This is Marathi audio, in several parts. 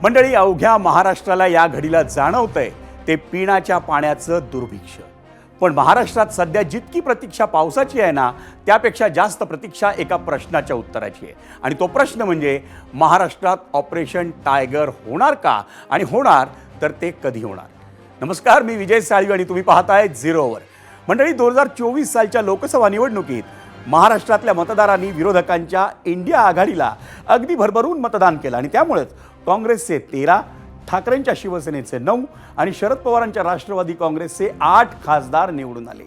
मंडळी, अवघ्या महाराष्ट्राला या घडीला जाणवतंय ते पिण्याच्या पाण्याचं दुर्भिक्ष. पण महाराष्ट्रात सध्या जितकी प्रतीक्षा पावसाची आहे ना, त्यापेक्षा जास्त प्रतीक्षा एका प्रश्नाच्या उत्तराची आहे. आणि तो प्रश्न म्हणजे महाराष्ट्रात ऑपरेशन टायगर होणार का, आणि होणार तर ते कधी होणार. नमस्कार, मी विजय साळवी आणि तुम्ही पाहताय झिरो ओव्हर. मंडळी, 2024 सालच्या लोकसभा निवडणुकीत महाराष्ट्रातल्या मतदारांनी विरोधकांच्या इंडिया आघाडीला अगदी भरभरून मतदान केलं आणि त्यामुळेच काँग्रेसचे 13, ठाकरेंच्या शिवसेनेचे 9 आणि शरद पवारांच्या राष्ट्रवादी काँग्रेसचे 8 खासदार निवडून आले.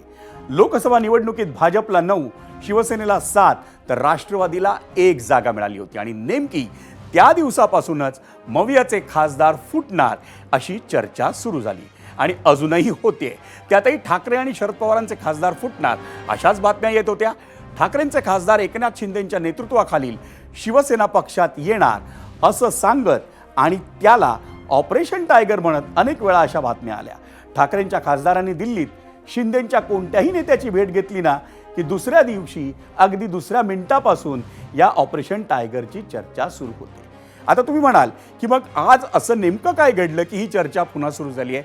लोकसभा निवडणुकीत भाजपला 9, शिवसेनेला 7 तर राष्ट्रवादीला 1 जागा मिळाली होती. आणि नेमकी त्या दिवसापासूनच मवियाचे खासदार फुटणार अशी चर्चा सुरू झाली आणि अजूनही होते. त्यातही ठाकरे आणि शरद पवारांचे खासदार फुटणार अशाच बातम्या येत होत्या. ठाकरेंचे खासदार एकनाथ शिंदेंच्या नेतृत्वाखालील शिवसेना पक्षात येणार असं सांगत आणि त्याला ऑपरेशन टायगर म्हणत अनेक वेळा अशा बातम्या आल्या. ठाकरेंच्या खासदारांनी दिल्लीत शिंदेंच्या कोणत्याही नेत्याची भेट घेतली ना की दुसऱ्या दिवशी अगदी दुसऱ्या मिनिटापासून या ऑपरेशन टायगरची चर्चा सुरू होते. आता तुम्ही म्हणाल की मग आज असं नेमकं काय घडलं की ही चर्चा पुन्हा सुरू झाली आहे.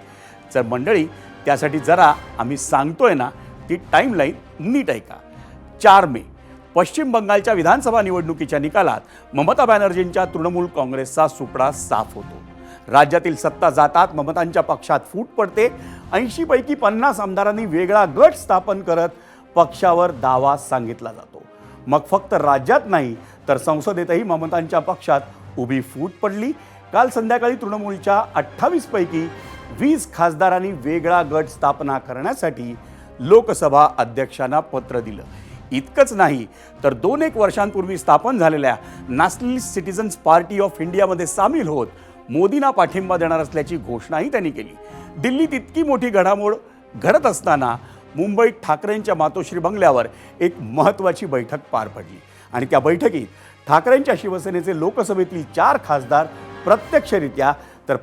तर मंडळी, त्यासाठी जरा आम्ही सांगतोय ना ती टाईमलाईन नीट ऐका. 4 मे पश्चिम बंगालच्या विधानसभा निवडणुकीच्या निकालात ममता बॅनर्जींच्या तृणमूल काँग्रेसचा सुपडा साफ होतो. राज्यातील सत्ता जातात ममतांच्या पक्षात फूट पडते. 80 पैकी 50 आमदारांनी वेगळा गट स्थापन करत पक्षावर दावा सांगितला जातो. मग फक्त राज्यात नाही तर संसदेतही ममतांच्या पक्षात उभी फूट पडली. काल संध्याकाळी तृणमूलच्या 28 पैकी 20 खासदारांनी वेगळा गट स्थापना करण्यासाठी लोकसभा अध्यक्षांना पत्र दिलं. इतकंच नाही तर 2-1 वर्षांपूर्वी स्थापन झालेल्या नॅशनल सिटीजन्स पार्टी ऑफ इंडियामध्ये सामील होत मोदींना पाठिंबा देणार असल्याची घोषणाही त्यांनी केली. दिल्लीत इतकी मोठी घडामोड घडत असताना मुंबईत ठाकरेंच्या मातोश्री बंगल्यावर एक महत्त्वाची बैठक पार पडली आणि त्या बैठकीत ठाकरेंच्या शिवसेनेचे लोकसभेतील 4 खासदार प्रत्यक्षरित्या तर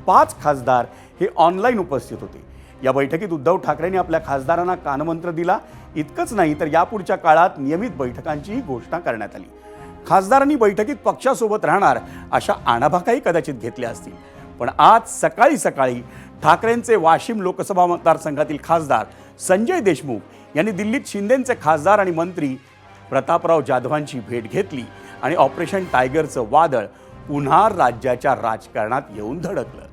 5 खासदार हे ऑनलाईन उपस्थित होते. या बैठकीत उद्धव ठाकरेंनी आपल्या खासदारांना कानमंत्र दिला. इतकंच नाही तर यापुढच्या काळात नियमित बैठकांचीही घोषणा करण्यात आली. खासदारांनी बैठकीत पक्षासोबत राहणार अशा आणाभाकाही कदाचित घेतल्या असतील. पण आज सकाळी सकाळी ठाकरेंचे वाशिम लोकसभा मतदारसंघातील खासदार संजय देशमुख यांनी दिल्लीत शिंदेंचे खासदार आणि मंत्री प्रतापराव जाधवांची भेट घेतली आणि ऑपरेशन टायगरचं वादळ पुन्हा राज्याच्या राजकारणात येऊन धडकलं.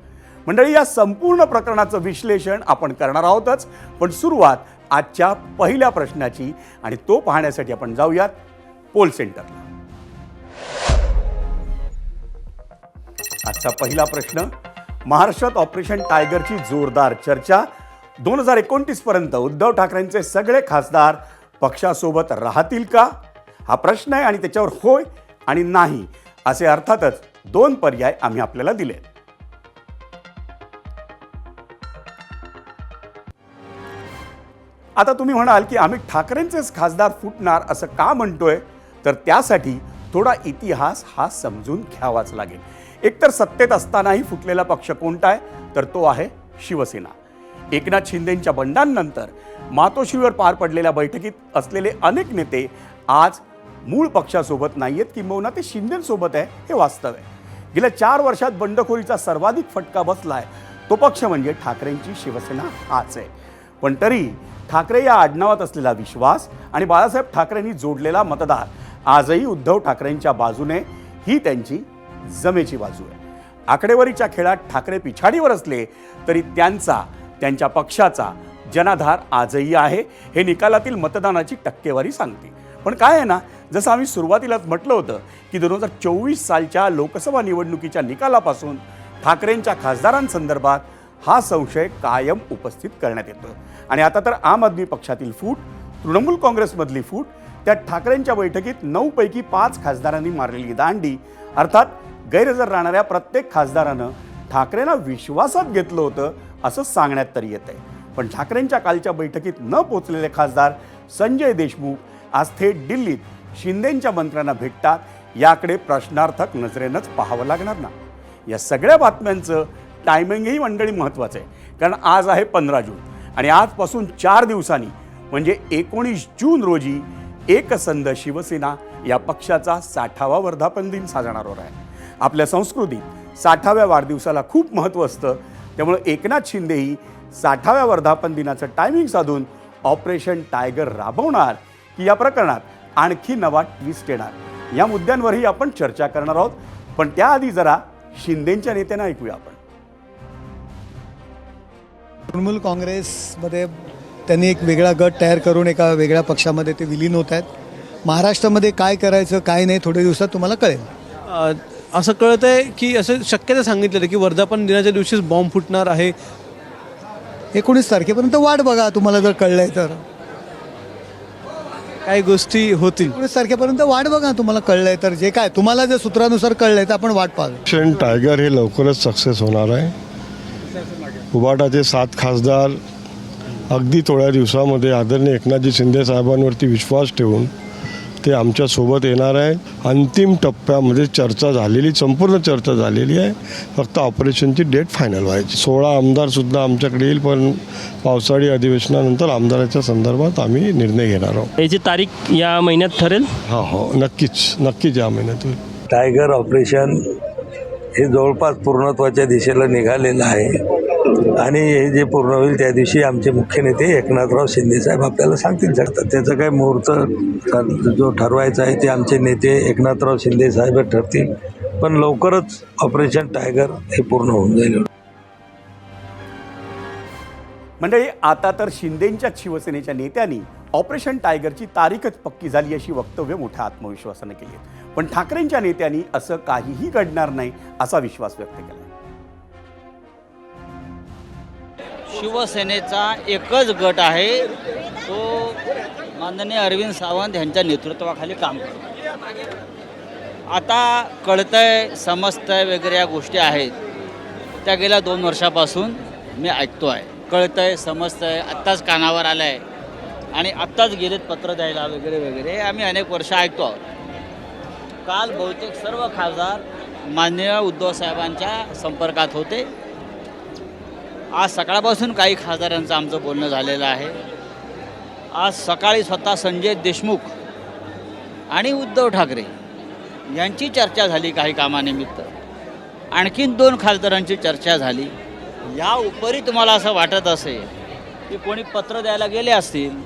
मंडळी, या संपूर्ण प्रकरणाचं विश्लेषण आपण करणार आहोतच, पण सुरुवात आजच्या पहिल्या प्रश्नाची आणि तो पाहण्यासाठी आपण जाऊयात पोल सेंटरला. आजचा पहिला प्रश्न, महाराष्ट्रात ऑपरेशन टायगरची जोरदार चर्चा. 2029 पर्यंत उद्धव ठाकरेंचे सगळे खासदार पक्षासोबत राहतील का, हा प्रश्न आहे. आणि त्याच्यावर होय आणि नाही असे अर्थातच 2 पर्याय आम्ही आपल्याला दिले. आता तुम्ही म्हणाल की आम्ही ठाकरेंचेच खासदार फुटणार असं का म्हणतोय, तर त्यासाठी थोडा इतिहास हा समजून घ्यावाच लागेल. एकतर सत्तेत असतानाही फुटलेला पक्ष कोणता आहे, तर तो आहे शिवसेना. एकनाथ शिंदेंच्या बंडांनंतर मातोश्रीवर पार पडलेल्या बैठकीत असलेले अनेक नेते आज मूळ पक्षासोबत नाही आहेत, किंबहुना ते शिंदेंसोबत आहे हे वास्तव आहे. गेल्या 4 वर्षात बंडखोरीचा सर्वाधिक फटका बसलाय तो पक्ष म्हणजे ठाकरेंची शिवसेना हाच आहे. पण तरी ठाकरे या आडनावात असलेला विश्वास आणि बाळासाहेब ठाकरेंनी जोडलेला मतदार आजही उद्धव ठाकरेंच्या बाजूने ही त्यांची जमेची बाजू आहे. आकडेवारीच्या खेळात ठाकरे पिछाडीवर असले तरी त्यांच्या पक्षाचा जनाधार आजही आहे, हे निकालातील मतदानाची टक्केवारी सांगते. पण काय आहे ना, जसं आम्ही सुरुवातीलाच म्हटलं होतं की 2024 सालच्या लोकसभा निवडणुकीच्या निकालापासून ठाकरेंच्या खासदारांसंदर्भात हा संशय कायम उपस्थित करण्यात येतो. आणि आता तर आम आदमी पक्षातील फूट, तृणमूल काँग्रेसमधली फूट, त्यात ठाकरेंच्या बैठकीत 9 पैकी 5 खासदारांनी मारलेली दांडी, अर्थात गैरहजर राहणाऱ्या प्रत्येक खासदारानं ठाकरेंना विश्वासात घेतलं होतं असं सांगण्यात तरी येत आहे. पण ठाकरेंच्या कालच्या बैठकीत न पोचलेले खासदार संजय देशमुख आज थेट दिल्लीत शिंदेंच्या मंत्र्यांना भेटतात. याकडे प्रश्नार्थक नजरेनंच पाहावं लागणार ना. या सगळ्या बातम्यांचं टायमिंगही मंडळी महत्त्वाचं आहे, कारण आज आहे 15 जून आणि आजपासून 4 दिवसांनी म्हणजे 19 जून रोजी एकसंध शिवसेना या पक्षाचा 60वा वर्धापन दिन साजणार आहे. आपल्या संस्कृतीत 60व्या वाढदिवसाला खूप महत्त्व असतं. त्यामुळे एकनाथ शिंदेही 60व्या वर्धापन दिनाचं टायमिंग साधून ऑपरेशन टायगर राबवणार की या प्रकरणात आणखी नवा ट्विस्ट येणार, या मुद्द्यांवरही आपण चर्चा करणार आहोत. पण त्याआधी जरा शिंदेंच्या नेत्यांना ऐकूया आपण. तृणमूल काँग्रेसमध्ये त्यांनी एक वेगळा गट तयार करून एका वेगळ्या पक्षामध्ये ते विलीन होत आहेत. महाराष्ट्रामध्ये काय करायचं काय नाही थोड्या दिवसात तुम्हाला कळेल. असं कळत आहे की असं शक्यता सांगितलेलं की वर्धापन दिनाच्या दिवशीच बॉम्ब फुटणार आहे. 19 तारखेपर्यंत वाट बघा, तुम्हाला जर कळलंय तर. काही गोष्टी होतील. 19 तारखेपर्यंत वाट बघा, तुम्हाला कळलंय तर. जे काय तुम्हाला जर सूत्रानुसार कळलंय तर आपण वाट पाहू. ऑपरेशन टायगर हे लवकरच सक्सेस होणार आहे. उबाटाचे 7 खासदार अगदी थोड्या दिवसामध्ये आदरणीय एकनाथजी शिंदे साहेबांवरती विश्वास ठेवून ते आमच्यासोबत येणार आहे. अंतिम टप्प्यामध्ये चर्चा झालेली, संपूर्ण चर्चा झालेली आहे. फक्त ऑपरेशनची डेट फायनल व्हायची. 16 आमदारसुद्धा आमच्याकडे येईल, पण पावसाळी अधिवेशनानंतर आमदाराच्या संदर्भात आम्ही निर्णय घेणार आहोत. याची तारीख या महिन्यात ठरेल. हो नक्कीच या महिन्यात होईल. टायगर ऑपरेशन हे जवळपास पूर्णत्वाच्या दिशेला निघालेलं आहे आणि हे जे पूर्ण होईल त्या दिवशी आमचे मुख्य नेते एकनाथराव शिंदेसाहेब आपल्याला सांगतील. त्याचं काय मुहूर्त जो ठरवायचा आहे ते आमचे नेते एकनाथराव शिंदेसाहेब ठरतील. पण लवकरच ऑपरेशन टायगर हे पूर्ण होऊन जाईल. मंडळी, आता तर शिंदेंच्या शिवसेनेच्या नेत्यांनी ऑपरेशन टायगरची तारीखच पक्की झाली अशी वक्तव्य मोठ्या आत्मविश्वासाने केली आहेत. पण ठाकरेंच्या नेत्यांनी असं काहीही घडणार नाही असा विश्वास व्यक्त केला. शिवसेनेचा एकच गट आहे, तो माननीय अरविंद सावंत यांच्या नेतृत्वाखाली काम करतो. आता कळतंय, समजतंय वगैरे या गोष्टी आहेत त्या गेल्या 2 वर्षापासून मी ऐकतो आहे. कळतंय, समजतंय, आत्ताच कानावर आलं आहे आणि आत्ताच गेलेत पत्र द्यायला वगैरे वगैरे आम्ही अनेक वर्ष ऐकतो आहोत. काल बहुतेक सर्व खासदार माननीय उद्धव साहेबांच्या संपर्कात होते. आज सकाळपासून काही खासदारांचं आमचं बोलणं झालेलं आहे. आज सकाळी स्वतः संजय देशमुख आणि उद्धव ठाकरे यांची चर्चा झाली काही कामानिमित्त. आणखीन 2 खासदारांची चर्चा झाली. या उपरी तुम्हाला असं वाटत असेल की कोणी पत्र द्यायला गेले असतील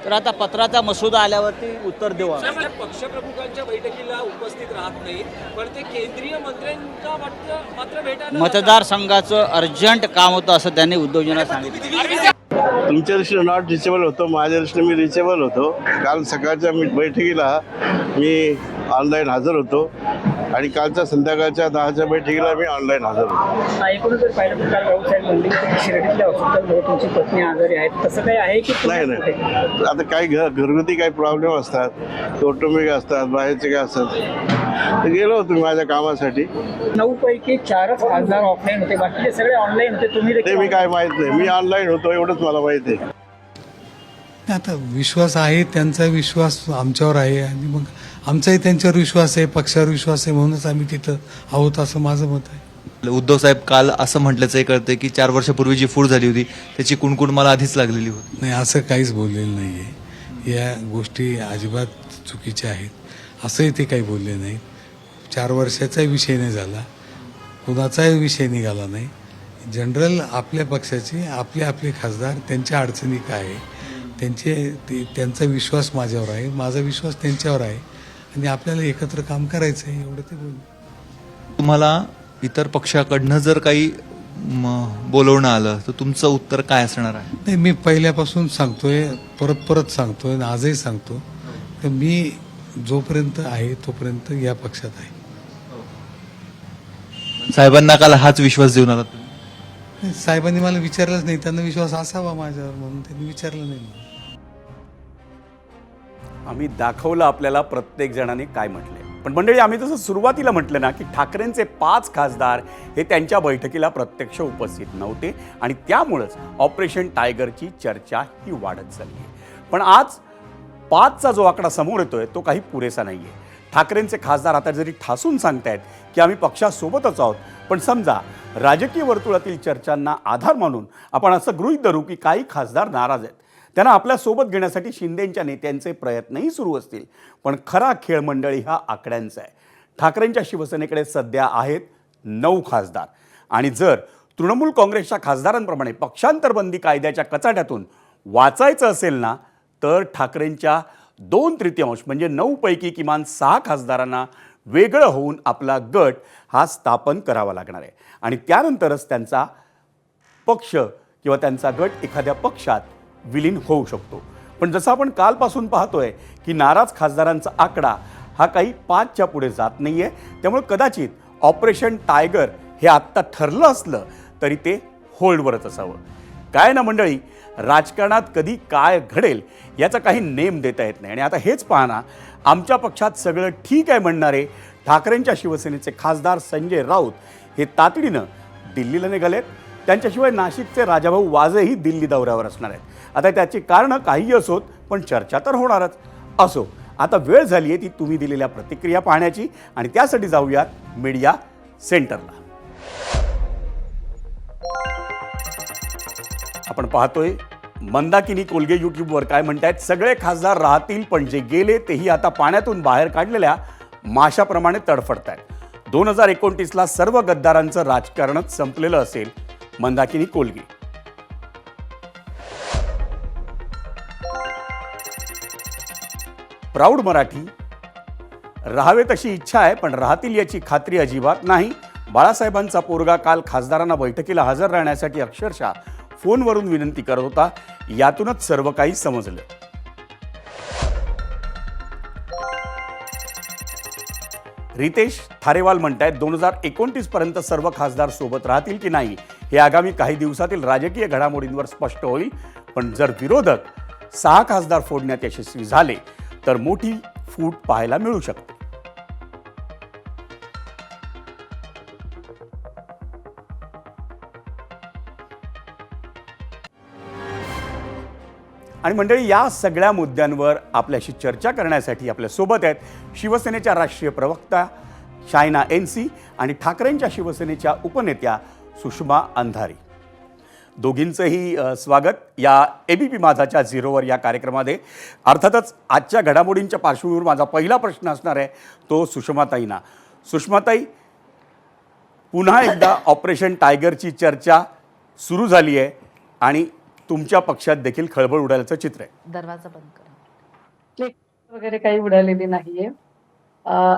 तर आता पत्राचा मसुदा आल्यावरती उत्तर देऊ. पक्षप्रमुखांच्या बैठकीला उपस्थित राहत नाही, पण ते केंद्रीय मंत्र्यांचा पत्र भेटायला मतदारसंघाचं अर्जंट काम होतं असं त्यांनी उद्धवजींना सांगितलं. तुमच्या दृष्टीने नॉट रिचेबल होतो, माझ्या दृष्टीने मी रिचेबल होतो. काल सकाळच्या बैठकीला मी ऑनलाईन हजर होतो आणि कालच्या संध्याकाळच्या 10च्या बैठकीला मी ऑनलाईन हजर होतो. एकूणच जर पाहिलं तर काल राऊत साहेब म्हणले की शिर्डीतल्या हॉस्पिटलमध्ये तुमची पत्नी आजारी आहे, तसं काही आहे की नाही. आता काही घरगुती काही प्रॉब्लेम असतात, कौटुंबिक असतात, बाहेरचे काय असतात. गेलो होतो मी माझ्या कामासाठी. 9 पैकी 4च खासदार ऑफलाईन होते, बाकीचे सगळे ऑनलाईन होते. तुम्ही ते मी काय माहीत नाही, मी ऑनलाईन होतो एवढंच मला माहीत आहे. आता विश्वास आहे, त्यांचा विश्वास आमच्यावर आहे आणि मग आमचाही त्यांच्यावर विश्वास आहे, पक्षावर विश्वास आहे, म्हणूनच आम्ही तिथं आहोत असं माझं मत आहे. उद्धव साहेब काल असं म्हटल्याचं कळतंय की 4 वर्षापूर्वी जी फूट झाली होती त्याची कुणकुण मला आधीच लागलेली होती. नाही, असं काहीच बोललेलं नाही आहे. या गोष्टी अजिबात चुकीच्या आहेत, असंही ते काही बोलले नाहीत. 4 वर्षाचाही विषय नाही झाला, कुणाचाही विषय निघाला नाही. जनरल आपल्या पक्षाचे आपले खासदार त्यांच्या अडचणी काय आहे, त्यांचा विश्वास माझ्यावर आहे, माझा विश्वास त्यांच्यावर आहे आणि आपल्याला एकत्र काम करायचं आहे, एवढं ते बोलले. तुम्हाला इतर पक्षाकडनं जर काही बोलवणं आलं तर तुमचं उत्तर काय असणार आहे? नाही, मी पहिल्यापासून सांगतोय, परत सांगतोय आणि आजही सांगतो तर मी जोपर्यंत आहे तोपर्यंत या पक्षात आहे. साहेबांना काल हाच विश्वास देऊन आला तुम्ही? साहेबांनी मला विचारलंच नाही, त्यांना विश्वास असावा माझ्यावर म्हणून त्यांनी विचारलं नाही. आम्ही दाखवलं आपल्याला प्रत्येक जणाने काय म्हटलंय. पण मंडळी, आम्ही जसं सुरुवातीला म्हटलं ना की ठाकरेंचे 5 खासदार हे त्यांच्या बैठकीला प्रत्यक्ष उपस्थित नव्हते आणि त्यामुळंच ऑपरेशन टायगरची चर्चा ही वाढत चालली. पण आज 5चा जो आकडा समोर येतोय तो काही पुरेसा नाही आहे. ठाकरेंचे खासदार आता जरी ठासून सांगतायत की आम्ही पक्षासोबतच आहोत, पण समजा राजकीय वर्तुळातील चर्चांना आधार मानून आपण असं गृहीत धरू की काही खासदार नाराज आहेत, त्यांना आपल्यासोबत घेण्यासाठी शिंदेंच्या नेत्यांचे प्रयत्नही सुरू असतील. पण खरा खेळ मंडळी हा आकड्यांचा आहे. ठाकरेंच्या शिवसेनेकडे सध्या आहेत 9 खासदार. आणि जर तृणमूल काँग्रेसच्या खासदारांप्रमाणे पक्षांतरबंदी कायद्याच्या कचाट्यातून वाचायचं असेल ना, तर ठाकरेंच्या 2/3 म्हणजे 9 पैकी किमान 6 खासदारांना वेगळं होऊन आपला गट हा स्थापन करावा लागणार आहे. आणि त्यानंतरच त्यांचा पक्ष किंवा त्यांचा गट एखाद्या पक्षात विलीन होऊ शकतो. पण जसं आपण कालपासून पाहतोय की नाराज खासदारांचा आकडा हा काही 5च्या पुढे जात नाही आहे. त्यामुळे कदाचित ऑपरेशन टायगर हे आत्ता ठरलं असलं तरी ते होल्डवरच असावं. काय ना मंडळी, राजकारणात कधी काय घडेल याचा काही नेम देता येत नाही. आणि आता हेच पहा ना, आमच्या पक्षात सगळं ठीक आहे म्हणणारे ठाकरेंच्या शिवसेनेचे खासदार संजय राऊत हे तातडीनं दिल्लीला निघालेत. त्यांच्याशिवाय नाशिकचे राजाभाऊ वाजेही दिल्ली दौऱ्यावर असणार आहेत. आता त्याची कारणं काही असोत, पण चर्चा तर होणारच. असो, आता वेळ झाली आहे ती तुम्ही दिलेल्या प्रतिक्रिया पाहण्याची, आणि त्यासाठी जाऊयात मीडिया सेंटरला. आपण पाहतोय मंदाकिनी कोलगे यूट्यूबवर काय म्हणतायत. सगळे खासदार राहतील, पण जे गेले तेही आता पाण्यातून बाहेर काढलेल्या माशाप्रमाणे तडफडतायत. 2029ला सर्व गद्दारांचं राजकारणच संपलेलं असेल. मंदाकिनी कोलगे. प्राऊड मराठी. राहावे तशी इच्छा आहे, पण राहतील याची खात्री अजिबात नाही. बाळासाहेबांचा पोरगा काल खासदारांना बैठकीला हजर राहण्यासाठी अक्षरशः फोनवरून विनंती करत होता. यातूनच सर्व काही समजलं. रितेश थारेवाल म्हणतायत 2029 पर्यंत सर्व खासदार सोबत राहतील की नाही हे आगामी काही दिवसातील राजकीय घडामोडींवर स्पष्ट होईल. पण जर विरोधक 6 खासदार फोडण्यात यशस्वी झाले तर मोठी फूट पाहायला मिळू शकते. आणि मंडळी, या सगळ्या मुद्द्यांवर आपल्याशी चर्चा करण्यासाठी आपल्यासोबत आहेत शिवसेनेच्या राष्ट्रीय प्रवक्ता शायना एनसी आणि ठाकरेंच्या शिवसेनेच्या उपनेत्या सुषमा अंधारी. दोघींचंही स्वागत या एबीपी माझाच्या झिरोवर या कार्यक्रमामध्ये. अर्थातच आजच्या घडामोडींच्या पार्श्वभूमीवर माझा पहिला प्रश्न असणार आहे तो सुषमाताईंना. सुषमाताई, पुन्हा एकदा ऑपरेशन टायगरची चर्चा सुरू झाली आहे आणि तुमच्या पक्षात देखील खळबळ उडाल्याचं चित्र आहे. दरवाजा बंद करा. वगैरे काही उडालेली नाहीये.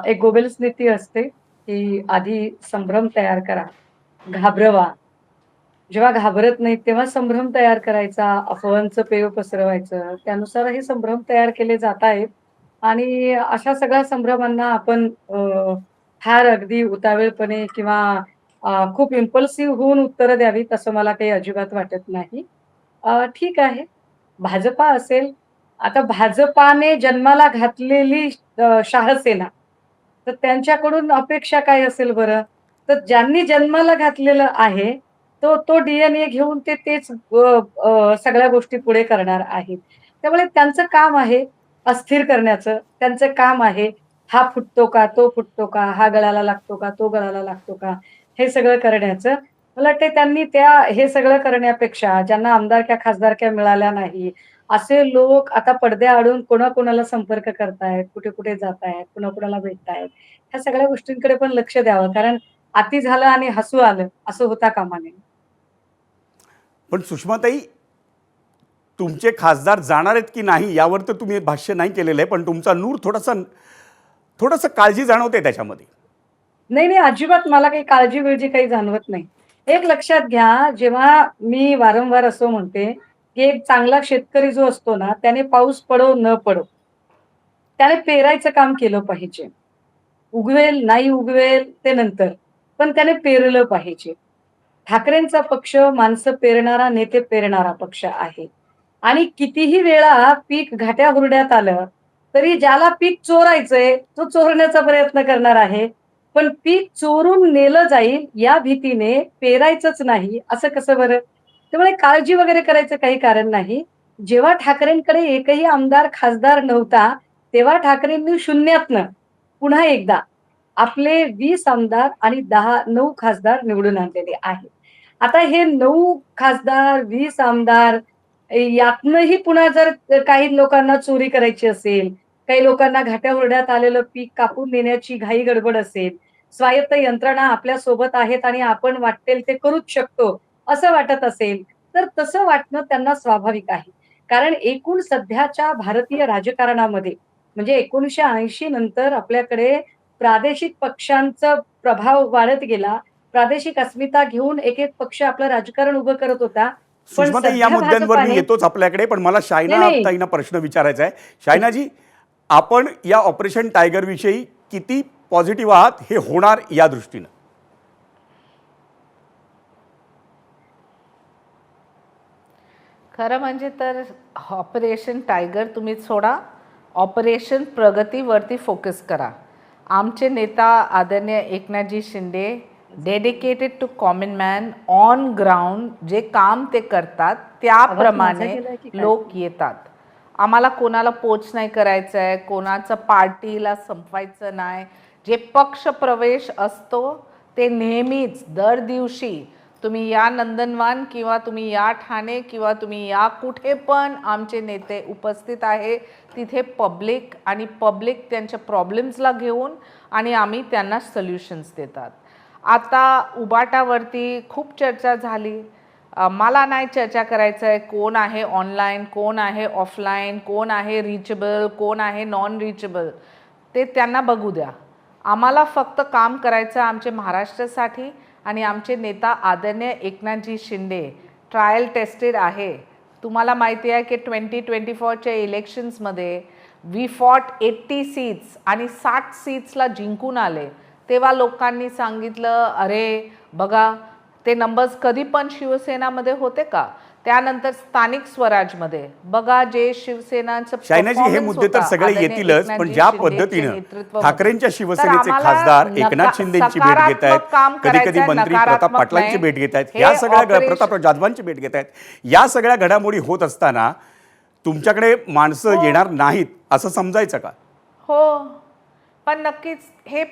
एक गोबेल्स नीती असते की आधी संभ्रम तयार करा, घाबरवा. जेव्हा घाबरत नाही तेव्हा संभ्रम तयार करायचा, अफवांचं पेव पसरवायचं. त्यानुसार हे संभ्रम तयार केले जात आहेत आणि अशा सगळ्या संभ्रमांना आपण फार अगदी उतावीळपणे किंवा खूप इम्पल्सिव्ह होऊन उत्तरं द्यावीत असं मला काही अजिबात वाटत नाही. ठीक आहे, भाजपा असेल. आता भाजपाने जन्माला घातलेली शहासेना, तर त्यांच्याकडून अपेक्षा काय असेल बरं? तर ज्यांनी जन्माला घातलेलं आहे तो DNA घेऊन तेच सगळ्या गोष्टी पुढे करणार आहेत. त्यामुळे त्यांचं काम आहे अस्थिर करण्याचं. त्यांचं काम आहे हा फुटतो का, तो फुटतो का, हा गळाला लागतो का, तो गळाला लागतो का, हे सगळं करण्याचं. मला वाटते त्यांनी हे सगळं करण्यापेक्षा ज्यांना आमदारक्या खासदारक्या मिळाल्या नाही असे लोक आता पडद्याआडून कोणाकोणाला संपर्क करतायत, कुठे कुठे जातायत, कुणाकुणाला भेटतायत, ह्या सगळ्या गोष्टींकडे पण लक्ष द्यावं. कारण अति झालं आणि हसू आलं असं होता कामा नये. पण सुषमाताई, तुमचे खासदार जाणार आहेत की नाही यावर तर तुम्ही भाष्य नाही केलेलं आहे, पण तुमचा नूर थोडंसं काळजी जाणवते त्याच्यामध्ये. नाही, अजिबात मला काही काळजी बिळजी काही जाणवत नाही. एक लक्षात घ्या, जेव्हा मी वारंवार असं म्हणते की एक चांगला शेतकरी जो असतो ना, त्याने पाऊस पडो न पडो त्याने पेरायचं काम केलं पाहिजे. उगवेल नाही उगवेल ते नंतर, पण त्याने पेरलं पाहिजे. ठाकरेंचा पक्ष माणसं पेरणारा, नेते पेरणारा पक्ष आहे. आणि कितीही वेळा पीक घाट्या हुरड्यात आलं तरी ज्याला पीक चोरायचंय तो चोरण्याचा प्रयत्न करणार आहे. पण पीक चोरून नेलं जाईल या भीतीने पेरायचंच नाही असं कसं बरं? त्यामुळे काळजी वगैरे करायचं काही कारण नाही. जेव्हा ठाकरेंकडे एकही आमदार खासदार नव्हता तेव्हा ठाकरेंनी शून्यातनं पुन्हा एकदा आपले 20 आमदार आणि 9 खासदार निवडून आणलेले आहेत. आता हे 9 खासदार 20 आमदार यातनंही पुन्हा जर काही लोकांना चोरी करायची असेल, काही लोकांना घाट्या हुरड्यात आलेलं पीक कापून नेण्याची घाई गडबड असेल, स्वायत्त यंत्रणा आपल्या सोबत आहेत आणि आपण वाटेल ते करूच शकतो असं वाटत असेल, तर तसं वाटणं त्यांना स्वाभाविक आहे. कारण एकूण सध्याच्या भारतीय राजकारणामध्ये म्हणजे 1980 नंतर आपल्याकडे प्रादेशिक पक्षांचा प्रभाव वाढत गेला. प्रादेशिक अस्मिता घेऊन एक-एक पक्ष आपलं राजकारण उभं करत होता. पण सुषमाताई, या सध्या मुद्द्यांवर मी भाजपाने येतोच आपल्याकडे, पण मला शायना नाही. ताईंना प्रश्न विचारायचा आहे. शायनाजी, आपण या ऑपरेशन टायगर विषयी किती पॉझिटिव्ह आहात हे होणार या दृष्टीनं? खरं म्हणजे तर ऑपरेशन टायगर तुम्ही सोडा, ऑपरेशन प्रगतीवरती फोकस करा. आमचे नेता आदरणीय Eknathji Shinde dedicated to common man on ground जे काम ते करतात त्याप्रमाणे गेलाय की काय? लोक येतात. आम्हाला कोणाला पोच नाही करायचं आहे, कोणाचं पार्टीला संपवायचं नाही. जे पक्ष प्रवेश असतो ते नेहमीच दर दिवशी तुम्ही या नंदनवान किंवा तुम्ही या ठाणे किंवा तुम्ही या कुठे पण आमचे नेते उपस्थित आहे तिथे पब्लिक त्यांच्या प्रॉब्लेम्सला घेऊन आणि आम्ही त्यांना सोल्युशन्स देतात. आता उबाटावरती खूप चर्चा झाली. मला नाही चर्चा करायचं आहे कोण आहे ऑनलाईन, कोण आहे ऑफलाईन, कोण आहे रिचेबल, कोण आहे नॉन रिचेबल, ते त्यांना बघू द्या. आम्हाला फक्त काम करायचं आमचे महाराष्ट्रासाठी आणि आमचे नेता आदरणीय एकनाथजी शिंदे ट्रायल टेस्टेड आहे. तुम्हाला माहिती आहे की 2024च्या इलेक्शन्समध्ये वी फॉट 80 सीट्स आणि 60 सीट्सला जिंकून आले. तेव्हा लोकांनी सांगितलं अरे बघा ते नंबर्स कधी पण शिवसेनामध्ये होते का? त्यानंतर स्थानिक स्वराजमध्ये बघा जे शिवसेनाचं शायनाजी, हे performance मुद्दे तर होता, सगळे आदरणीय येतीलच, पण एकनाथजी ज्या शिंदेच्या पद्धतीनं नेतृत्वामध्ये. ठाकरेंच्या तर शिवसेनेचे आम्हाला खासदार एकनाथ शिंदेची भेट घेत सकारात्मक आहेत, काम कधी कधी करायचंय, मंत्री प्रताप नकारात्मक पाटलांची नाही. भेट घेत आहेत, हे या सगळ्या operation- प्रताप जाधवांची भेट घेत आहेत, या सगळ्या घडामोडी होत असताना तुमच्याकडे माणसं येणार नाहीत असं समजायचं का? हो, पण नक्कीच हे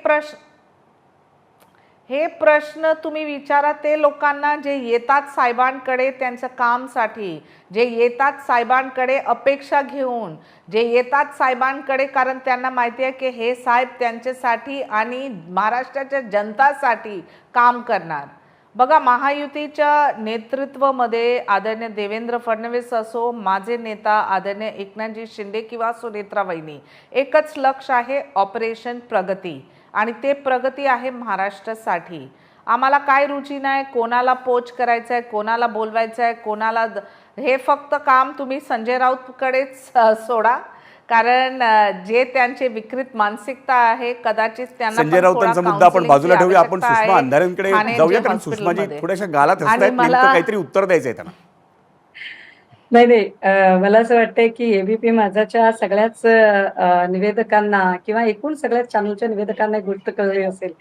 प्रश्न तुम्ही विचारा ते लोकांना जे येतात साहेबांकडे त्यांचं कामसाठी, जे येतात साहेबांकडे अपेक्षा घेऊन, जे येतात साहेबांकडे कारण त्यांना माहिती आहे की हे साहेब त्यांच्यासाठी आणि महाराष्ट्राच्या जनतासाठी काम करणार. बघा महायुतीच्या नेतृत्वामध्ये आदरणीय देवेंद्र फडणवीस असो, माझे नेता आदरणीय एकनाथजी शिंदे किंवा सुनेत्रा वहिनी, एकच लक्ष आहे ऑपरेशन प्रगती आणि ते प्रगती आहे महाराष्ट्रासाठी. आम्हाला काय रुची नाही कोणाला पोच करायचं आहे, कोणाला बोलवायचं आहे, कोणाला हे फक्त काम तुम्ही संजय राऊतकडेच सोडा कारण जे त्यांचे विकृत मानसिकता आहे कदाचित त्यांना संजय राऊतांचा मुद्दा आपण बाजूला ठेवूया, आपण सुषमा अंधारेंकडे जाऊया कारण सुषमाजी थोड्याशा गालात हसतायत, नेमकं काहीतरी उत्तर द्यायचंय त्यांना. नाही मला असं वाटतंय की एबीपी माझाच्या सगळ्याच निवेदकांना किंवा एकूण सगळ्याच चॅनलच्या निवेदकांना एक गोष्ट कळली असेल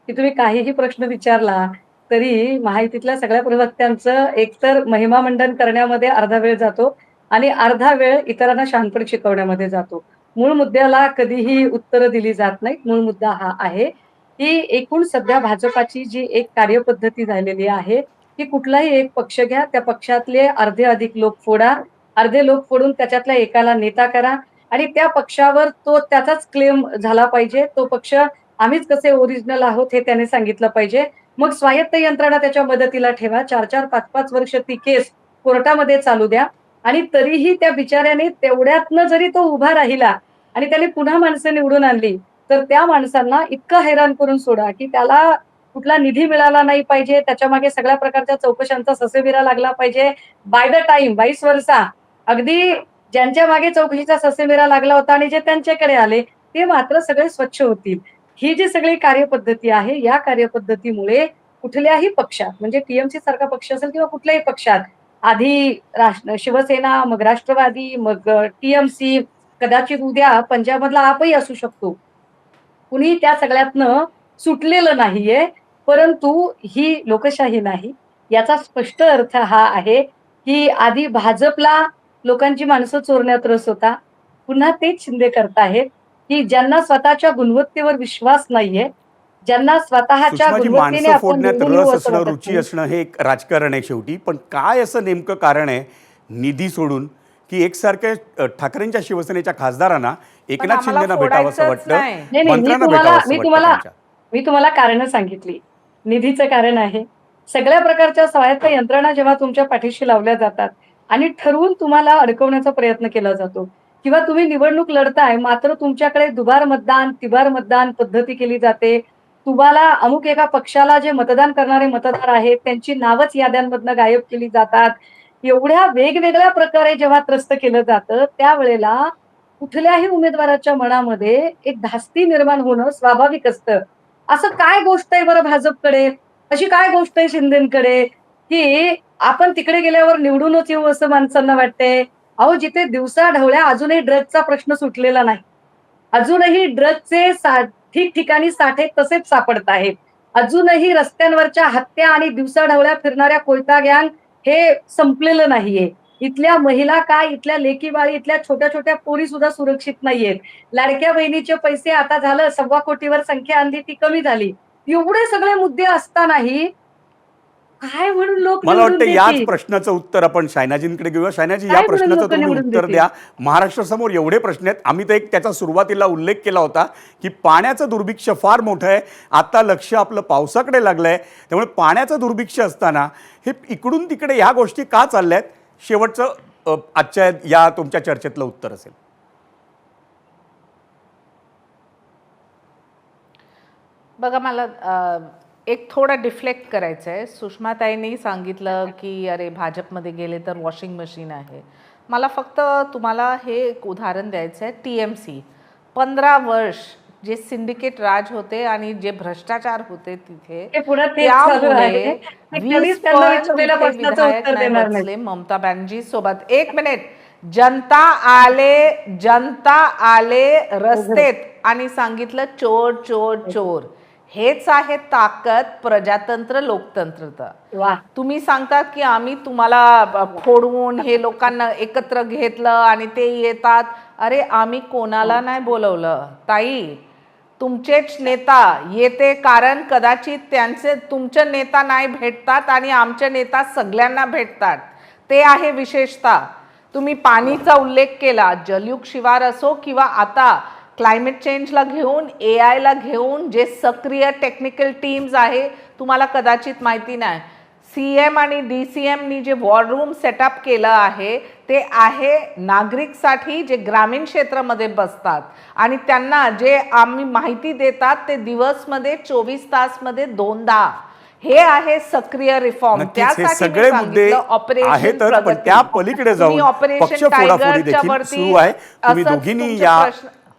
की तुम्ही काहीही प्रश्न विचारला तरी महायुतीतल्या सगळ्या प्रवक्त्यांचं एकतर महिमा मंडन करण्यामध्ये अर्धा वेळ जातो आणि अर्धा वेळ इतरांना शहाणपण शिकवण्यामध्ये जातो. मूळ मुद्द्याला कधीही उत्तरं दिली जात नाहीत. मूळ मुद्दा हा आहे की एकूण सध्या भाजपाची जी एक कार्यपद्धती झालेली आहे की कुठलाही एक पक्ष घ्या, त्या पक्षातले अर्धे अधिक लोक फोडा, अर्धे लोक फोडून त्याच्यातल्या एकाला नेता करा आणि त्या पक्षावर तो त्याचाच क्लेम झाला पाहिजे. तो पक्ष आम्हीच कसे ओरिजिनल आहोत हे त्याने सांगितलं पाहिजे. मग स्वायत्त यंत्रणा त्याच्या मदतीला ठेवा. 4-4, 5-5 वर्ष ती केस कोर्टामध्ये चालू द्या आणि तरीही त्या बिचाऱ्याने तेवढ्यातनं जरी तो उभा राहिला आणि त्याने पुन्हा माणसं निवडून आणली तर त्या माणसांना इतकं हैराण करून सोडा की त्याला कुठला निधी मिळाला नाही पाहिजे, त्याच्या मागे सगळ्या प्रकारच्या चौकशांचा ससेबिरा लागला पाहिजे. बाय द टाइम 22 वर्षा अगदी ज्यांच्या मागे चौकशीचा ससेबिरा लागला होता आणि जे त्यांच्याकडे आले ते मात्र सगळे स्वच्छ होतील. ही जी सगळी कार्यपद्धती आहे या कार्यपद्धतीमुळे कुठल्याही पक्षात म्हणजे टीएमसी सारखा पक्ष असेल किंवा कुठल्याही पक्षात आधी शिवसेना, मग राष्ट्रवादी, मग टीएमसी, कदाचित उद्या पंजाबमधला आपही असू शकतो. कुणी त्या सगळ्यातनं सुटलेलं नाहीये. परंतु ही लोकशाही नाही. याचा स्पष्ट अर्थ हा आहे की आधी भाजपला लोकांची माणसं चोरण्यात रस होता. पुन्हा तेच शिंदे करतायत की ज्यांना स्वतःच्या गुणवत्तेवर विश्वास नाहीये, ज्यांना स्वतःच्या सुषमाजी, गुणवत्तेने माणसं आपण फोडण्यात निवडून येऊ रस असं असणं, वाटत रुची नाही. असणं हे एक राजकारण आहे शेवटी, पण काय असं नेमकं कारण आहे निधी सोडून की एकसारख्या ठाकरेंच्या शिवसेनेच्या खासदारांना एकनाथ आम्हाला शिंदेना भेटावं असं फोडायचंच वाटतं, नाही. नाही, मंत्र्यांना भेटावं असं वाटतं त्यांच्या? मी तुम्हाला कारणं सांगितली. निधीचं कारण आहे. सगळ्या प्रकारच्या स्वायत्त यंत्रणा जेव्हा तुमच्या पाठीशी लावल्या जातात आणि ठरवून तुम्हाला अडकवण्याचा प्रयत्न केला जातो किंवा तुम्ही निवडणूक लढताय मात्र तुमच्याकडे दुबार मतदान, तिबार मतदान पद्धती केली जाते. तुम्हाला अमुक एका पक्षाला जे मतदान करणारे मतदार आहेत त्यांची नावच याद्यांमधनं गायब केली जातात. एवढ्या वेगवेगळ्या प्रकारे जेव्हा त्रस्त केलं जातं त्यावेळेला कुठल्याही उमेदवाराच्या मनामध्ये एक धास्ती निर्माण होणं स्वाभाविक असतं. असं काय गोष्ट आहे बरं भाजपकडे, अशी काय गोष्ट आहे शिंदेकडे की आपण तिकडे गेल्यावर निवडूनच येऊ असं माणसांना वाटतंय. अहो जिथे दिवसा ढवळ्या अजूनही ड्रगचा प्रश्न सुटलेला नाही. अजूनही ड्रगचे ठिकठिकाणी साठे तसेच सापडत आहेत. अजूनही रस्त्यांवरच्या हत्या आणि दिवसाढवळ्या फिरणाऱ्या कोयता गँग हे संपलेलं नाहीये. इथल्या महिला काय, इथल्या लेकी बाळी, इथल्या छोट्या छोट्या पोरी सुद्धा सुरक्षित नाहीयेत. लाडक्या बहिणीचे पैसे आता झालं 1.25 कोटीवर संख्या आणली ती कमी झाली. एवढे सगळे मुद्दे असतानाही काय म्हणून लोक मला निवडून वाटतं याच देतील? प्रश्नाचं उत्तर आपण शायनाजींकडे घेऊया. शायनाजी, या काय म्हणून प्रश्नाचं लोकं तुम्ही निवडून उत्तर देतील? द्या. महाराष्ट्रासमोर एवढे प्रश्न आहेत. आम्ही तर एक त्याचा सुरुवातीला उल्लेख केला होता की पाण्याचं दुर्भिक्ष फार मोठं आहे. आता लक्ष आपलं पावसाकडे लागलंय. त्यामुळे पाण्याचं दुर्भिक्ष असताना हे इकडून तिकडे ह्या गोष्टी का चालल्या आहेत? शेवटचं आजच्या या तुमच्या चर्चेतलं उत्तर असेल. बघा, मला एक थोडं डिफ्लेक्ट करायचं आहे. सुषमाताईंनी सांगितलं की अरे भाजपमध्ये गेले तर वॉशिंग मशीन आहे. मला फक्त तुम्हाला हे एक उदाहरण द्यायचं आहे. TMC 15 वर्ष जे सिंडिकेट राज होते आणि जे भ्रष्टाचार होते तिथे, हे पुढे तेच चालू आहे. त्यामुळे मी कधीच त्यांना विचारलेल्या प्रश्नाचं उत्तर देणार नाही. ममता बॅनर्जी सोबत 1 मिनिट, जनता आले रस्तेत आणि सांगितलं चोर चोर चोर. हेच आहे ताकद प्रजातंत्र लोकतंत्र. वा, तुम्ही सांगतात की आम्ही तुम्हाला फोडून हे लोकांना एकत्र घेतलं आणि ते येतात. अरे आम्ही कोणाला नाही बोलवलं ताई. तुमचेच नेता येते कारण कदाचित तुमचे नेता नाही भेटतात आणि आमचे नेता सगळ्यांना भेटतात. ते आहे विशेषता. तुम्ही पाणीचा उल्लेख केला. जलयुग शिवार असो किंवा आता क्लायमेट चेंजला घेऊन, AI ला घेऊन जे सक्रिय टेक्निकल टीम्स आहे, तुम्हाला कदाचित माहिती नाही. CM आणि DCMनी जे वॉर रूम सेटअप केलं आहे ते आहे नागरिकसाठी जे ग्रामीण क्षेत्रामध्ये बसतात आणि त्यांना जे आम्ही माहिती देतात ते दिवसमध्ये 24 तासमध्ये 2दा. हे आहे सक्रिय रिफॉर्म. नक्कीच हे सगळे मुद्दे आहेत, पण त्या पलीकडे जाऊन पक्ष फोडाफोडी देखील सुरू आहे. तुम्ही दोघींनी या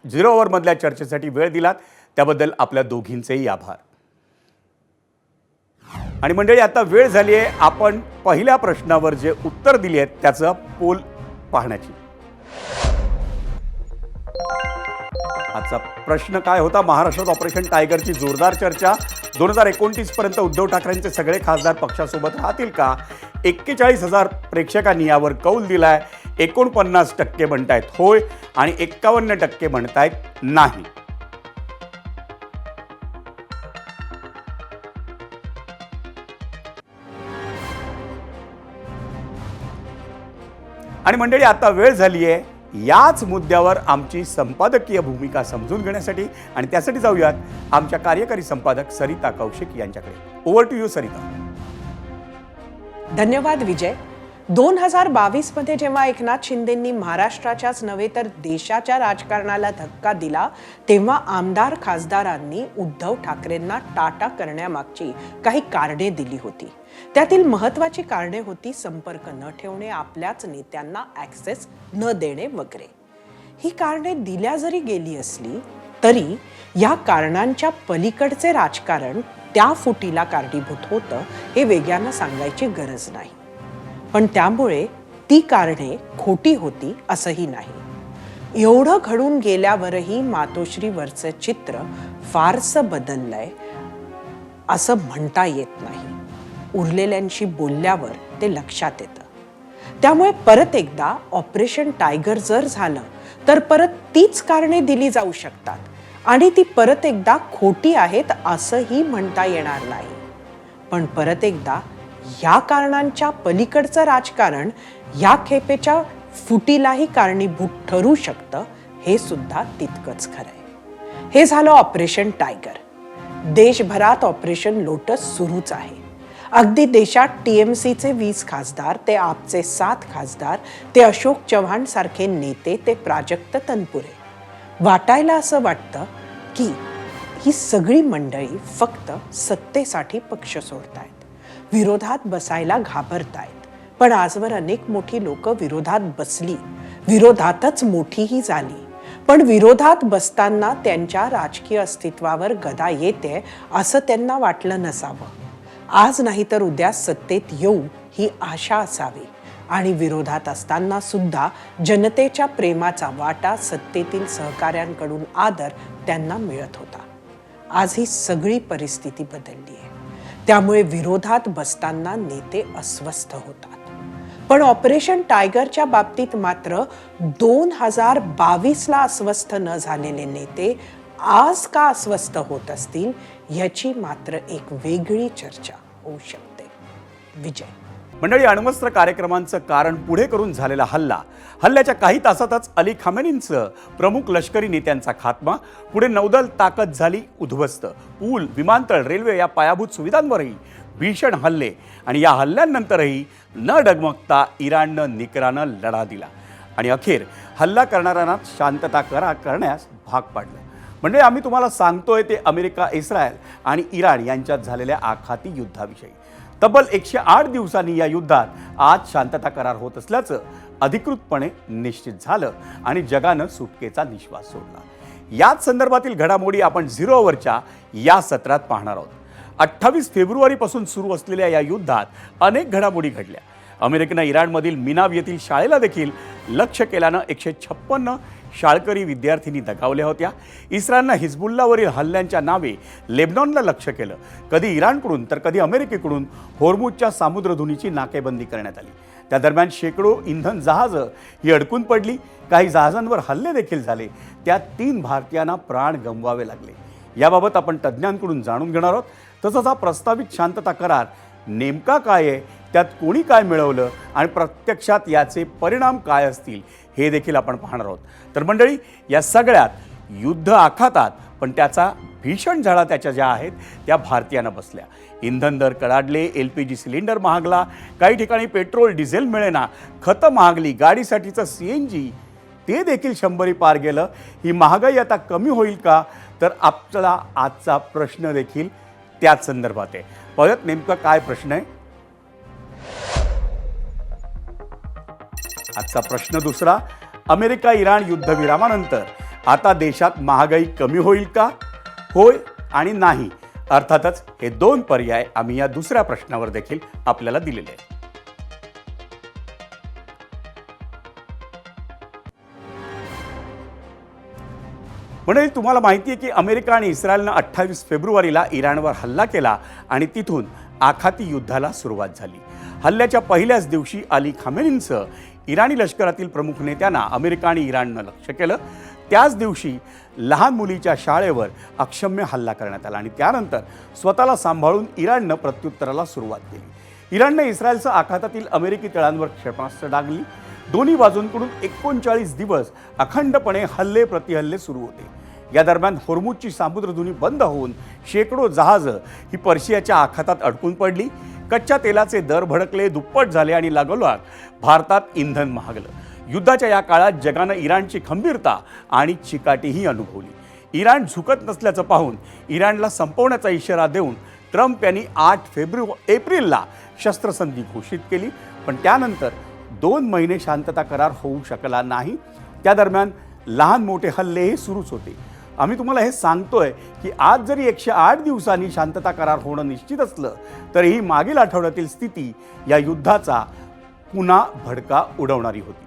0 ओव्हर मधल्या चर्चेसाठी वेळ दिलात त्याबद्दल आपल्या दोघींचेही आभार. आणि मंडळी, आता वेळ झाली आहे आपण पहिल्या प्रश्नावर जे उत्तर दिली आहेत त्याचा पोल पाहण्याची. आजचा प्रश्न काय होता? महाराष्ट्रात ऑपरेशन टायगरची जोरदार चर्चा. 2029 पर्यंत उद्धव ठाकरेंचे सगळे खासदार पक्षासोबत राहतील का? 41,000 प्रेक्षकांनी यावर कौल दिलाय. 49% म्हणतायत होय आणि 51% म्हणतायत नाही. आणि मंडळी, आता वेळ झाली आहे याच मुद्द्यावर आमची संपादकीय भूमिका समजून घेण्यासाठी, आणि त्यासाठी जाऊयात आमच्या कार्यकारी संपादक सरिता कौशिक यांच्याकडे. Over to you Sarita. धन्यवाद विजय. 2022 मध्ये जेव्हा एकनाथ शिंदेंनी महाराष्ट्राच्याच नव्हे तर देशाच्या राजकारणाला धक्का दिला तेव्हा आमदार खासदारांनी उद्धव ठाकरेंना टाटा करण्यामागची काही कारणे दिली होती. त्यातील महत्त्वाची कारणे होती संपर्क न ठेवणे, आपल्याच नेत्यांना ॲक्सेस न देणे वगैरे. ही कारणे दिल्या जरी गेली असली तरी या कारणांच्या पलीकडचे राजकारण त्या फुटीला कारणीभूत होतं हे वेगळ्यानं सांगायची गरज नाही. पण त्यामुळे ती कारणे खोटी होती असंही नाही. एवढं घडून गेल्यावरही मातोश्रीवरचं चित्र फारसं बदललंय असं म्हणता येत नाही. उरलेल्यांशी बोलल्यावर ते लक्षात येतं. त्यामुळे परत एकदा ऑपरेशन टायगर जर झालं तर परत तीच कारणे दिली जाऊ शकतात आणि ती परत एकदा खोटी आहेत असंही म्हणता येणार नाही. पण परत एकदा या कारणांच्या पलीकडचं राजकारण या खेपेच्या फुटीलाही कारणीभूत ठरू शकतं हे सुद्धा तितकंच खरंय. हे झालं ऑपरेशन टायगर. देशभरात ऑपरेशन लोटस सुरूच आहे. अगदी देशात TMCचे 20 खासदार ते आपचे 7 खासदार ते अशोक चव्हाण सारखे नेते ते प्राजक्त तनपुरे, वाटायला असं वाटतं की ही सगळी मंडळी फक्त सत्तेसाठी पक्ष सोडतायत, विरोधात बसायला घाबरतायत. पण आजवर अनेक मोठी लोक विरोधात बसली, विरोधातच मोठीही झाली. पण विरोधात बसताना त्यांच्या राजकीय अस्तित्वावर गदा येते असं त्यांना वाटलं नसावं. आज नाही तर उद्या सत्तेत येऊ ही आशा असावी. आणि विरोधात असताना सुद्धा जनतेच्या प्रेमाचा वाटा, सत्तेतील सहकाऱ्यांकडून आदर त्यांना मिळत होता. आज ही सगळी परिस्थिती बदलली आहे. त्यामुळे विरोधात बसताना नेते अस्वस्थ होतात. पण ऑपरेशन टायगरच्या बाबतीत मात्र 2022ला अस्वस्थ न झालेले नेते आज का अस्वस्थ होत असतील याची मात्र एक वेगळी चर्चा होऊ शकते. विजय. मंडळी, अण्वस्त्र कार्यक्रमांचं कारण पुढे करून झालेला हल्ल्याच्या काही तासातच अली खामेनींचं प्रमुख लष्करी नेत्यांचा खात्मा, पुढे नौदल ताकद झाली उद्ध्वस्त, पूल, विमानतळ, रेल्वे या पायाभूत सुविधांवरही भीषण हल्ले आणि या हल्ल्यानंतरही न डगमगता इराणनं निकरानं लढा दिला आणि अखेर हल्ला करणाऱ्यांना शांतता करण्यास भाग पाडलं. म्हणजे आम्ही तुम्हाला सांगतोय ते अमेरिका, इस्रायल आणि इराण यांच्यात झालेल्या आखाती युद्धाविषयी. तब्बल 108 दिवसांनी या युद्धात आज शांतता करार होत असल्याचं अधिकृतपणे निश्चित झालं आणि जगानं सुटकेचा निश्वास सोडला. याच संदर्भातील घडामोडी आपण 0 Hourच्या या सत्रात पाहणार आहोत. 28 फेब्रुवारीपासून सुरू असलेल्या या युद्धात अनेक घडामोडी घडल्या. अमेरिकेनं इराणमधील मिनाव येथील शाळेला देखील लक्ष्य केल्यानं 156 शाळकरी विद्यार्थिनी दगावल्या होत्या. इस्रायलनं हिजबुल्लावरील हल्ल्यांच्या नावे लेबनॉनला लक्ष्य केलं. कधी इराणकडून तर कधी अमेरिकेकडून होर्मुजच्या सामुद्रधुनीची नाकेबंदी करण्यात आली. त्या दरम्यान शेकडो इंधन जहाजं ही अडकून पडली. काही जहाजांवर हल्ले देखील झाले. त्यात 3 भारतीयांना प्राण गमवावे लागले. याबाबत आपण तज्ज्ञांकडून जाणून घेणार आहोत. तसंच हा प्रस्तावित शांतता करार नेमका काय आहे, त्यात कोणी काय मिळवलं आणि प्रत्यक्षात याचे परिणाम काय असतील हे देखील आपण पाहणार आहोत. तर मंडळी, या सगळ्यात युद्ध आखातात, पण त्याचा भीषण झळा त्याच्या ज्या आहेत त्या भारतीयांना बसल्या. इंधन दर कडाडले, LPG सिलेंडर महागला, काही ठिकाणी पेट्रोल डिझेल मिळेना, खतं महागली, गाडीसाठीचं CNG ते देखील 100 पार गेलं. ही महागाई आता कमी होईल का, तर आपला आजचा प्रश्न देखील त्याच संदर्भात आहे. परत नेमका काय प्रश्न आहे आजचा प्रश्न दुसरा. अमेरिका इराण युद्धविरामानंतर आता देशात महागाई कमी होईल का, होय आणि नाही. अर्थातच हे 2 पर्याय आम्ही या दुसऱ्या प्रश्नावर देखील आपल्याला दिलेले आहेत. म्हणजे तुम्हाला माहिती आहे की अमेरिका आणि इस्रायलनं 28 फेब्रुवारीला इराणवर हल्ला केला आणि तिथून आखाती युद्धाला सुरुवात झाली. हल्ल्याच्या पहिल्याच दिवशी अली खामेनींचं इराणी लष्करातील प्रमुख नेत्यांना अमेरिका आणि इराणनं लक्ष्य केलं. त्याच दिवशी लहान मुलीच्या शाळेवर अक्षम्य हल्ला करण्यात आला आणि त्यानंतर स्वतःला सांभाळून इराणनं प्रत्युत्तराला सुरुवात केली. इराणनं इस्रायलचं आखातातील अमेरिकी तळांवर क्षेपणास्त्र डागली. दोन्ही बाजूंकडून 39 दिवस अखंडपणे हल्ले प्रतिहल्ले सुरू होते. या दरम्यान होर्मुजची सामुद्रधुनी बंद होऊन शेकडो जहाजं ही पर्शियाच्या आखातात अडकून पडली. कच्च्या तेलाचे दर भडकले, दुप्पट झाले आणि लागोलाग भारतात इंधन महागलं. युद्धाच्या या काळात जगानं इराणची खंबीरता आणि चिकाटीही अनुभवली. इराण झुकत नसल्याचं पाहून इराणला संपवण्याचा इशारा देऊन ट्रम्प यांनी 8 एप्रिलला शस्त्रसंधी घोषित केली. पण त्यानंतर 2 महिने शांतता करार होऊ शकला नाही. त्या दरम्यान लहान मोठे हल्लेही सुरूच होते. आम्ही तुम्हाला हे सांगतोय की आज जरी 108 दिवसांनी शांतता करार होणं निश्चित असलं तरीही मागील आठवड्यातील स्थिती या युद्धाचा पुन्हा भडका उडवणारी होती.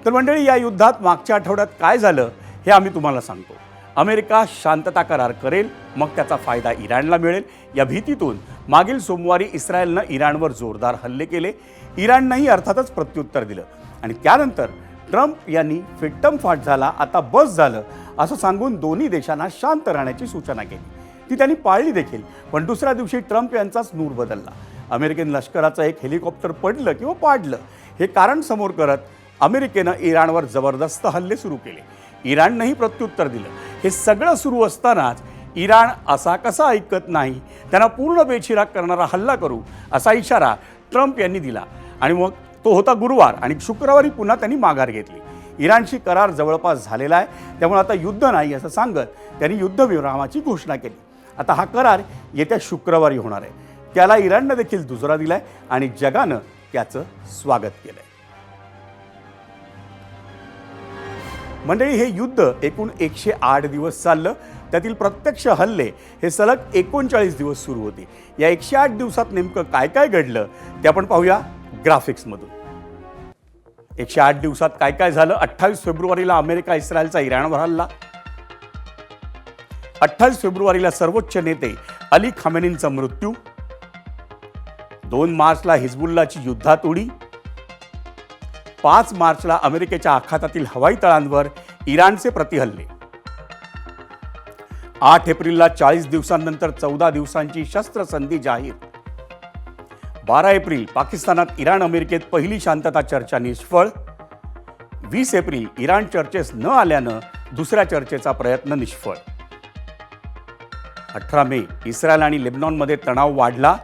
तर मंडळी, या युद्धात मागच्या आठवड्यात काय झालं हे आम्ही तुम्हाला सांगतो. अमेरिका शांतता करार करेल, मग त्याचा फायदा इराणला मिळेल. या भीतीतून मागील सोमवारी इस्रायलनं इराणवर जोरदार हल्ले केले. इराणनंही अर्थातच प्रत्युत्तर दिलं आणि त्यानंतर ट्रम्प यांनी फिट्टम फाट झाला, आता बस झालं असं सांगून दोन्ही देशांना शांत राहण्याची सूचना केली. ती त्यांनी पाळली देखील. पण दुसऱ्या दिवशी ट्रम्प यांचाच नूर बदलला. अमेरिकन लष्कराचं एक हेलिकॉप्टर पडलं किंवा पाडलं हे कारण समोर करत अमेरिकेनं इराणवर जबरदस्त हल्ले सुरू केले. इराणनंही प्रत्युत्तर दिलं. हे सगळं सुरू असतानाच इराण असा कसा ऐकत नाही, त्यांना पूर्ण बेचिराग करणारा हल्ला करू असा इशारा ट्रम्प यांनी दिला. आणि मग तो होता गुरुवार, आणि शुक्रवारी पुन्हा त्यांनी माघार घेतली. इराणशी करार जवळपास झालेला आहे, त्यामुळे आता युद्ध नाही असं सांगत त्यांनी युद्धविरामाची घोषणा केली. आता हा करार येत्या शुक्रवारी होणार आहे. त्याला इराणनं देखील दुजोरा दिलाय आणि जगानं त्याचं स्वागत केलंय. मंडळी, हे युद्ध एकूण 108 दिवस चाललं. त्यातील प्रत्यक्ष हल्ले हे सलग 39 दिवस सुरू होते. या 108 दिवसात नेमकं काय काय घडलं ते आपण पाहूया ग्राफिक्समधून. 108 दिवसात काय काय झालं. 28 फेब्रुवारीला अमेरिका इस्रायलचा इराणवर हल्ला. 28 फेब्रुवारीला सर्वोच्च नेते अली खामेनींचा मृत्यू. 2 मार्चला हिजबुल्लाची युद्धात उडी. 5 मार्चला अमेरिकेच्या आखातातील हवाई तळांवर इराणचे प्रतिहल्ले. 8 एप्रिलला 40 दिवसांनंतर 14 दिवसांची शस्त्रसंधी जाहीर. 12 एप्रिल पाकिस्तानात इराण अमेरिकेत पहिली शांतता चर्चा निष्फळ. 20 एप्रिल इराण चर्चेस न आल्यानं दुसऱ्या चर्चेचा प्रयत्न निष्फळ. 18 मे इस्रायल आणि लेबनॉनमध्ये तणाव वाढला.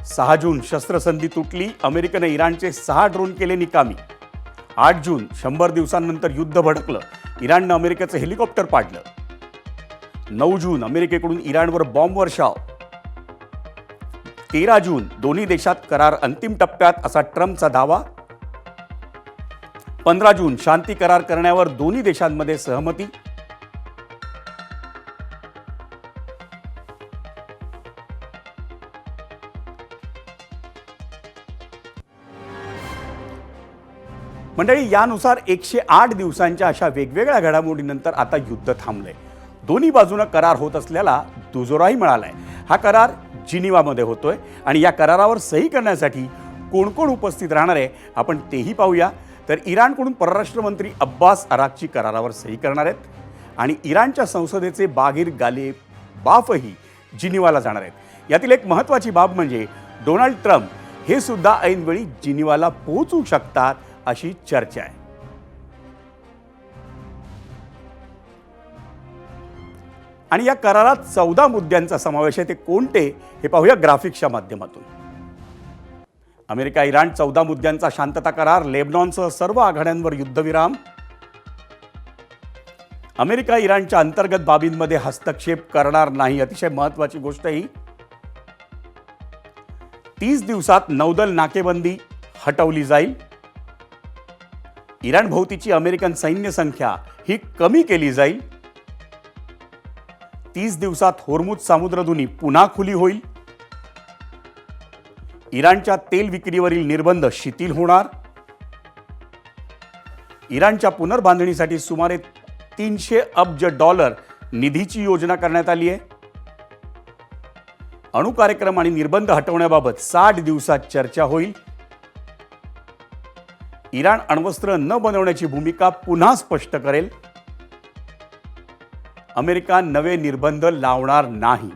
6 जून शस्त्रसंधी तुटली. अमेरिकेने इराणचे 6 ड्रोन केले निकामी. 8 जून 100 दिवसांनंतर युद्ध भडकलं. इराणनं अमेरिकेचं हेलिकॉप्टर पाडलं. 9 जून अमेरिकेकडून इराणवर बॉम्ब वर्षाव. 13 जून दोन्ही देशात करार अंतिम टप्प्यात असा ट्रम्पचा दावा. 15 जून शांती करार करण्यावर दोन्ही देशांमध्ये सहमती. मंडळी, यानुसार 108 दिवसांच्या अशा वेगवेगळ्या घडामोडीनंतर आता युद्ध थांबलंय. दोन्ही बाजूनं करार होत असल्याला दुजोराही मिळालाय. हा करार जिनिवामध्ये होतोय आणि या करारावर सही करण्यासाठी कोण कोण उपस्थित राहणार आहे आपण तेही पाहूया. तर इराणकडून परराष्ट्र मंत्री अब्बास अराक्ची करारावर सही करणार आहेत आणि इराणच्या संसदेचे बागीर गालिबाफही जिनिवाला जाणार आहेत. यातील एक महत्त्वाची बाब म्हणजे डोनाल्ड ट्रम्प हे सुद्धा ऐनवेळी जिनिवाला पोहोचू शकतात अशी चर्चा आहे. आणि या करारात 14 मुद्द्यांचा समावेश आहे. ते कोणते हे पाहूया ग्राफिक्सच्या माध्यमातून. अमेरिका इराण 14 मुद्द्यांचा शांतता करार. लेबनॉनसह सर्व आघाड्यांवर युद्धविराम. अमेरिका इराणच्या अंतर्गत बाबींमध्ये हस्तक्षेप करणार नाही. अतिशय महत्त्वाची गोष्ट ही. 30 दिवसात नौदल नाकेबंदी हटवली जाईल. इराण भोवतीची अमेरिकन सैन्य संख्या ही कमी केली जाईल. 30 दिवसात होर्मुझ सामुद्रधुनी पुन्हा खुली होईल. इराणच्या तेल विक्रीवरील निर्बंध शिथिल होणार. इराणच्या पुनर्बांधणीसाठी सुमारे $300 अब्ज निधीची योजना करण्यात आली आहे. अणुकार्यक्रम आणि निर्बंध हटवण्याबाबत 60 दिवसात चर्चा होईल. इराण अण्वस्त्र न बनवण्याची भूमिका पुन्हा स्पष्ट करेल. अमेरिका नवे निर्बंध लावणार नाही.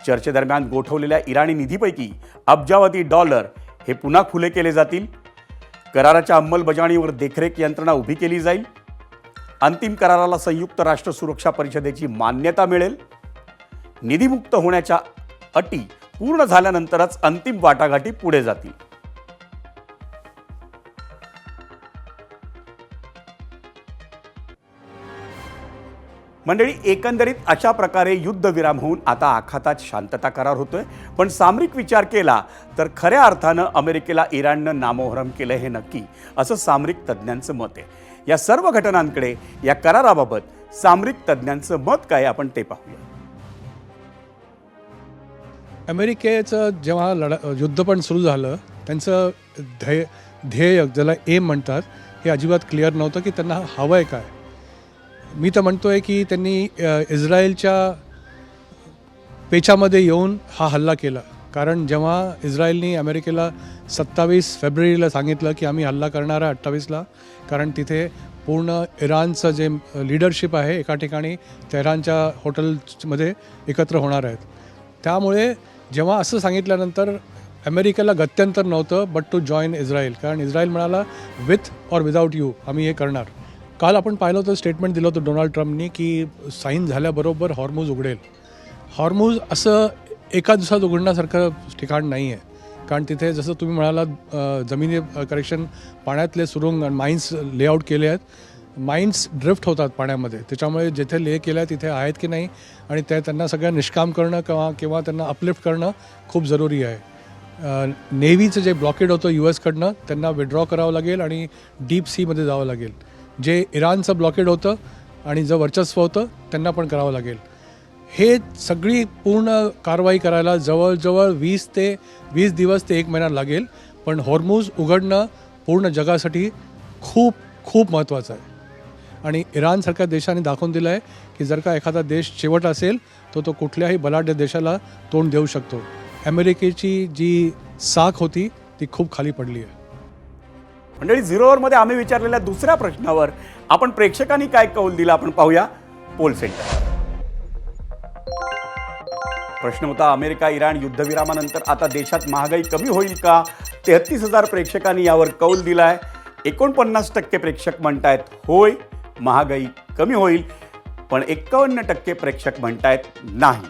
चर्चेदरम्यान गोठवलेल्या इराणी निधीपैकी अब्जावधी डॉलर हे पुन्हा खुले केले जातील. कराराच्या अंमलबजावणीवर देखरेख यंत्रणा उभी केली जाईल. अंतिम कराराला संयुक्त राष्ट्र सुरक्षा परिषदेची मान्यता मिळेल. निधीमुक्त होण्याच्या अटी पूर्ण झाल्यानंतरच अंतिम वाटाघाटी पुढे जातील. मंडळी, एकंदरीत अशा प्रकारे युद्धविराम होऊन आता आखातात शांतता करार होतोय. पण सामरिक विचार केला तर खऱ्या अर्थानं अमेरिकेला इराणनं नामोहरम केलं हे नक्की, असं सामरिक तज्ज्ञांचं मत आहे. या सर्व घटनांकडे, या कराराबाबत सामरिक तज्ज्ञांचं मत काय आपण ते पाहूया. अमेरिकेचं जेव्हा युद्ध पण सुरू झालं, त्यांचं ध्येय ज्याला एम म्हणतात हे अजिबात क्लिअर नव्हतं की त्यांना हवं आहे काय. मी तर म्हणतोय की त्यांनी इस्रायलच्या पेचामध्ये येऊन हा हल्ला केला. कारण जेव्हा इस्रायलनी अमेरिकेला 27 फेब्रुवारीला सांगितलं की आम्ही हल्ला करणार आहे 28ला, कारण तिथे पूर्ण इराणचं जे लीडरशिप आहे एका ठिकाणी तेहरानच्या हॉटेलमध्ये एकत्र होणार आहेत. त्यामुळे जेव्हा असं सांगितल्यानंतर अमेरिकेला गत्यंतर नव्हतं बट टू जॉईन इस्रायल, कारण इस्रायल म्हणाला विथ ऑर विदाऊट यू आम्ही हे करणार. काल आपण पाहिलं होतं, स्टेटमेंट दिलं होतं डोनाल्ड ट्रम्पनी की साईन झाल्याबरोबर हॉर्मूज उघडेल. हॉर्मूज असं एका दिवसात उघडण्यासारखं ठिकाण नाही आहे, कारण तिथे जसं तुम्ही म्हणालात जमिनी करेक्शन पाण्यातले सुरुंग आणि माइन्स लेआउट केले आहेत. माइन्स ड्रिफ्ट होतात पाण्यामध्ये, त्याच्यामुळे जिथे ले केलं आहे तिथे आहेत की नाही आणि त्यांना सगळ्या निष्काम करणं किंवा त्यांना अपलिफ्ट करणं खूप जरुरी आहे. नेव्हीचं जे ब्लॉकेड होतं US-कडनं त्यांना विड्रॉ करावं लागेल आणि डीप सीमध्ये जावं लागेल. जे इराणचं ब्लॉकेड होतं आणि जे वर्चस्व होतं त्यांना पण करावं लागेल. हे सगळी पूर्ण कारवाई करायला जवळजवळ 20 दिवस ते 1 महिना लागेल. पण हॉर्मूज उघडणं पूर्ण जगासाठी खूप खूप महत्त्वाचं आहे. आणि इराणसारख्या देशाने दाखवून दिलं आहे की जर का एखादा देश शेवट असेल तर तो कुठल्याही बलाढ्य देशाला तोंड देऊ शकतो. अमेरिकेची जी साख होती ती खूप खाली पडली आहे. मंडळी, झिरोवरमध्ये आम्ही विचारलेल्या दुसऱ्या प्रश्नावर आपण प्रेक्षकांनी काय कौल दिला आपण पाहूया. Poll centre. प्रश्न होता, अमेरिका इराण युद्धविरामानंतर आता देशात महागाई कमी होईल का? 33,000 प्रेक्षकांनी यावर कौल दिलाय. 49% प्रेक्षक म्हणतायत होय महागाई कमी होईल, पण 51% प्रेक्षक म्हणतायत नाही.